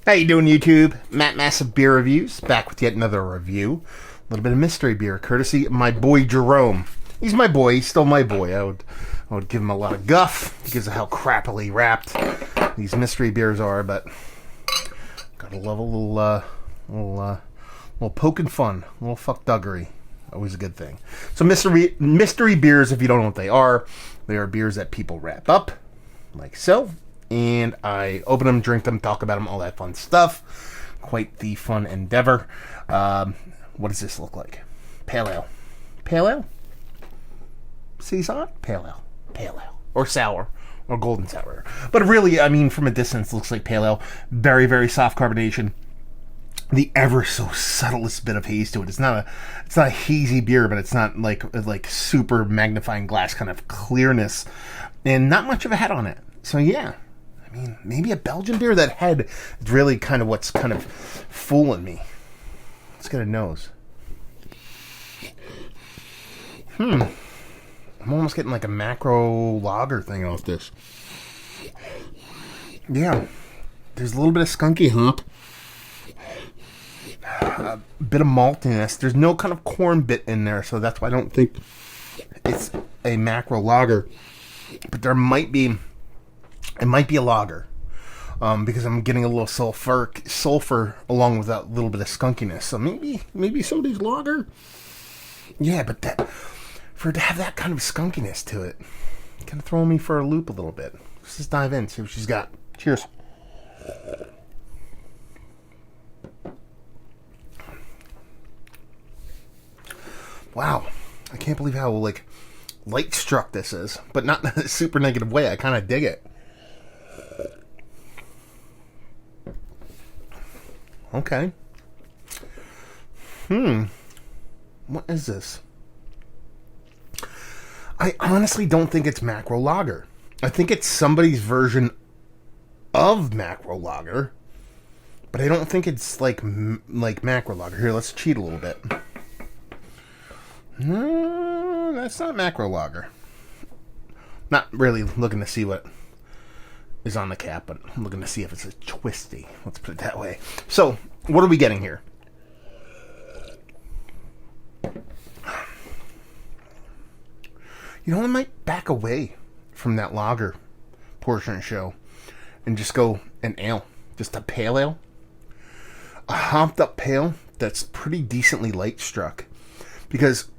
How you doing, YouTube? Matt Massive Beer Reviews, back with yet another review. A little bit of mystery beer, courtesy of my boy Jerome. He's my boy. He's still my boy. I would give him a lot of guff because of how crappily wrapped these mystery beers are, but gotta love a little poke and fun, a little fuckduggery. Always a good thing. So mystery beers, if you don't know what they are beers that people wrap up, like so. And I open them, drink them, talk about them, all that fun stuff. Quite the fun endeavor. What does this look like? Pale ale. Pale ale? Saison? Pale ale. Pale ale. Or sour. Or golden sour. But really, I mean, from a distance, looks like pale ale. Very, very soft carbonation. The ever so subtlest bit of haze to it. It's not a hazy beer, but it's not like super magnifying glass kind of clearness. And not much of a head on it. So yeah. I mean, maybe a Belgian beer. That head is really kind of what's kind of fooling me. Let's get a nose. I'm almost getting like a macro lager thing off this. Yeah. There's a little bit of skunky hop. A bit of maltiness. There's no kind of corn bit in there, so that's why I don't think it's a macro lager. But there might be... It might be a lager, because I'm getting a little sulfur along with that little bit of skunkiness. So maybe somebody's lager. Yeah, but for it to have that kind of skunkiness to it, kind of throwing me for a loop a little bit. Let's just dive in, see what she's got. Cheers. Wow, I can't believe how light struck this is, but not in a super negative way. I kind of dig it. Okay. What is this? I honestly don't think it's macro lager. I think it's somebody's version of macro lager, but I don't think it's like macro lager. Here, let's cheat a little bit. No, that's not macro lager. Not really looking to see what is on the cap, but I'm looking to see if it's a twisty. Let's put it that way. So, what are we getting here? You know, I might back away from that lager portion of the show and just go an ale. Just a pale ale. A hopped up pale that's pretty decently light struck. Because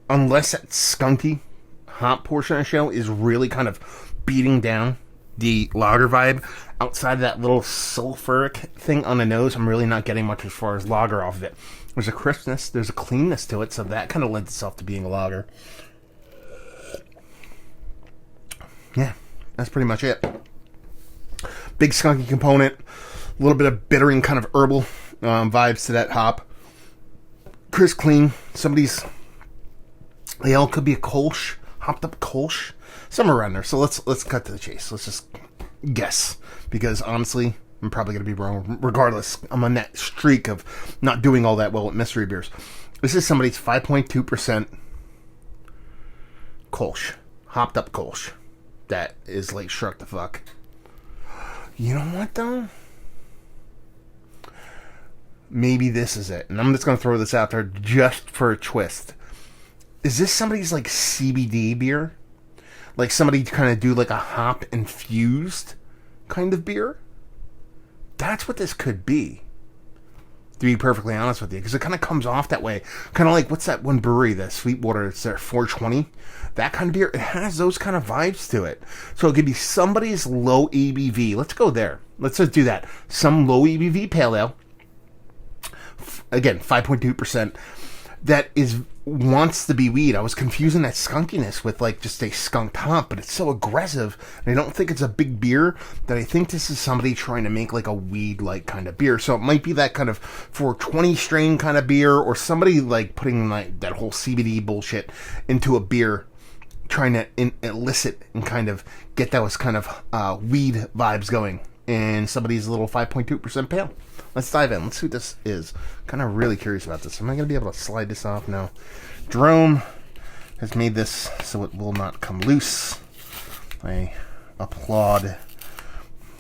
unless that skunky hop portion of the show is really kind of beating down the lager vibe, outside of that little sulfuric thing on the nose, I'm really not getting much as far as lager off of it. There's a crispness, there's a cleanness to it, so that kind of lends itself to being a lager. Yeah, that's pretty much it. Big skunky component, a little bit of bittering kind of herbal vibes to that hop. Crisp, clean. The ale could be a Kolsch, hopped up Kolsch. Somewhere around there. So let's cut to the chase. Let's just guess. Because honestly, I'm probably going to be wrong. Regardless, I'm on that streak of not doing all that well with mystery beers. This is somebody's 5.2% Kolsch. Hopped up Kolsch. That is like struck the fuck. You know what though? Maybe this is it. And I'm just going to throw this out there just for a twist. Is this somebody's like CBD beer? Like somebody kind of do like a hop infused kind of beer? That's what this could be. To be perfectly honest with you. Because it kind of comes off that way. Kind of like, what's that one brewery? The Sweetwater, it's their 420. That kind of beer. It has those kind of vibes to it. So it could be somebody's low ABV. Let's go there. Let's just do that. Some low ABV pale ale. Again, 5.2%. That wants to be weed. I was confusing that skunkiness with like just a skunked hop, but it's so aggressive, and I don't think it's a big beer, that I think this is somebody trying to make like a weed-like kind of beer. So it might be that kind of 420 strain kind of beer, or somebody like putting like that whole CBD bullshit into a beer, trying to elicit and kind of get those kind of weed vibes going. And somebody's little 5.2% pale. Let's dive in. Let's see what this is. Kind of really curious about this. Am I going to be able to slide this off? No. Jerome has made this so it will not come loose. I applaud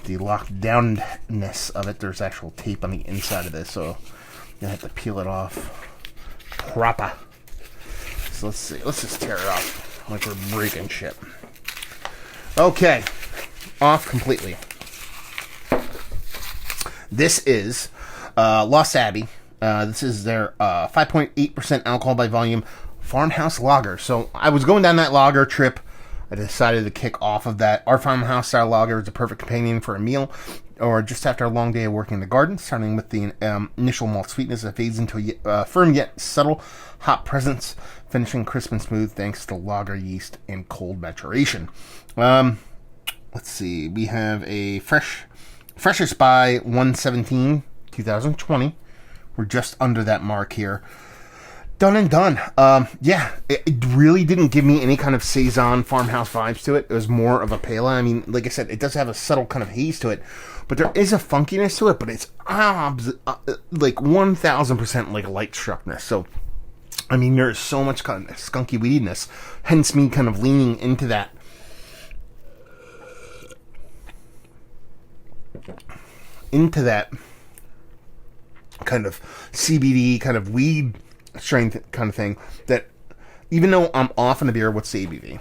the lockdownness of it. There's actual tape on the inside of this, so you have to peel it off proper. So let's see. Let's just tear it off like we're breaking shit. Okay, off completely. This is Lost Abbey. This is their 5.8% alcohol by volume farmhouse lager. So I was going down that lager trip. I decided to kick off of that. Our farmhouse style lager is a perfect companion for a meal or just after a long day of working in the garden, starting with the initial malt sweetness that fades into a firm yet subtle hop presence, finishing crisp and smooth thanks to lager yeast and cold maturation. Let's see. We have a freshest by 117, 2020. We're just under that mark here. Done and done. Yeah, it really didn't give me any kind of Saison farmhouse vibes to it. It was more of a pale. I mean, like I said, it does have a subtle kind of haze to it, but there is a funkiness to it, but it's like 1,000% like light struckness. So, I mean, there's so much kind of skunky weediness, hence me kind of leaning into that. Kind of CBD, kind of weed strength kind of thing, that even though I'm off in the beer, what's the ABV?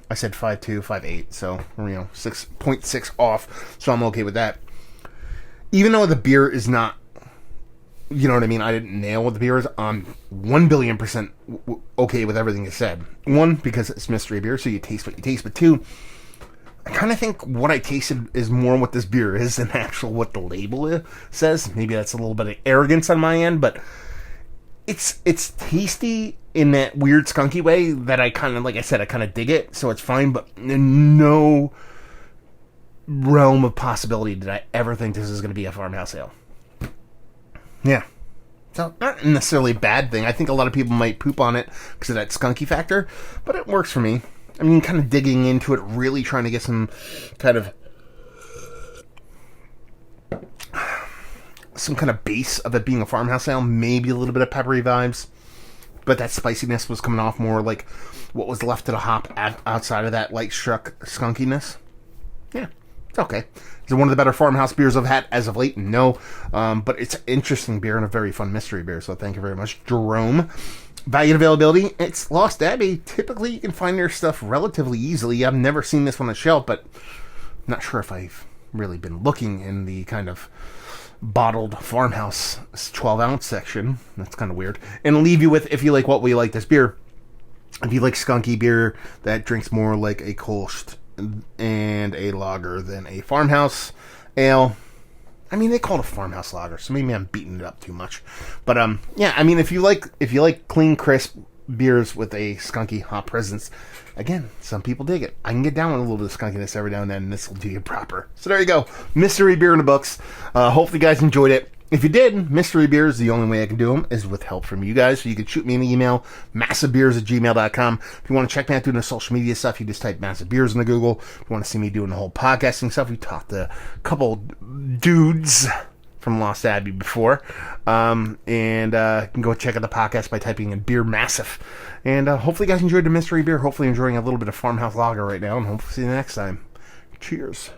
I said 5.2, 5.8, so, 6.6 off, so I'm okay with that. Even though the beer is not, you know what I mean, I didn't nail what the beer is, I'm 1,000,000,000% okay with everything you said. One, because it's mystery beer, so you taste what you taste, but two, I kind of think what I tasted is more what this beer is than actual what the label says. Maybe that's a little bit of arrogance on my end, but it's tasty in that weird skunky way that I kind of, like I said, I kind of dig it, so it's fine, but in no realm of possibility did I ever think this is going to be a farmhouse ale. Yeah. So, not necessarily a bad thing. I think a lot of people might poop on it because of that skunky factor, but it works for me. I mean, kind of digging into it, really trying to get some kind of base of it being a farmhouse ale, maybe a little bit of peppery vibes, but that spiciness was coming off more like what was left of the hop outside of that light struck skunkiness. Yeah, it's okay. Is it one of the better farmhouse beers I've had as of late? No, but it's an interesting beer and a very fun mystery beer, so thank you very much, Jerome. Value and availability, it's Lost Abbey. Typically, you can find their stuff relatively easily. I've never seen this on the shelf, but I'm not sure if I've really been looking in the kind of bottled farmhouse 12-ounce section. That's kind of weird. And I'll leave you with, if you like what we like this beer, if you like skunky beer that drinks more like a Kolsch and a lager than a farmhouse ale. I mean, they call it a farmhouse lager, so maybe I'm beating it up too much. But yeah, I mean, if you like clean, crisp beers with a skunky hop presence, again, some people dig it. I can get down with a little bit of skunkiness every now and then, and this will do you proper. So there you go, mystery beer in the books. Hopefully, you guys enjoyed it. If you did, mystery beers, the only way I can do them is with help from you guys. So you can shoot me an email, massivebeers@gmail.com. If you want to check me out doing the social media stuff, you just type Massive Beers into Google. If you want to see me doing the whole podcasting stuff, we talked to a couple dudes from Lost Abbey before. And you can go check out the podcast by typing in Beer Massive. And hopefully you guys enjoyed the mystery beer. Hopefully you're enjoying a little bit of farmhouse lager right now. And hopefully see you next time. Cheers.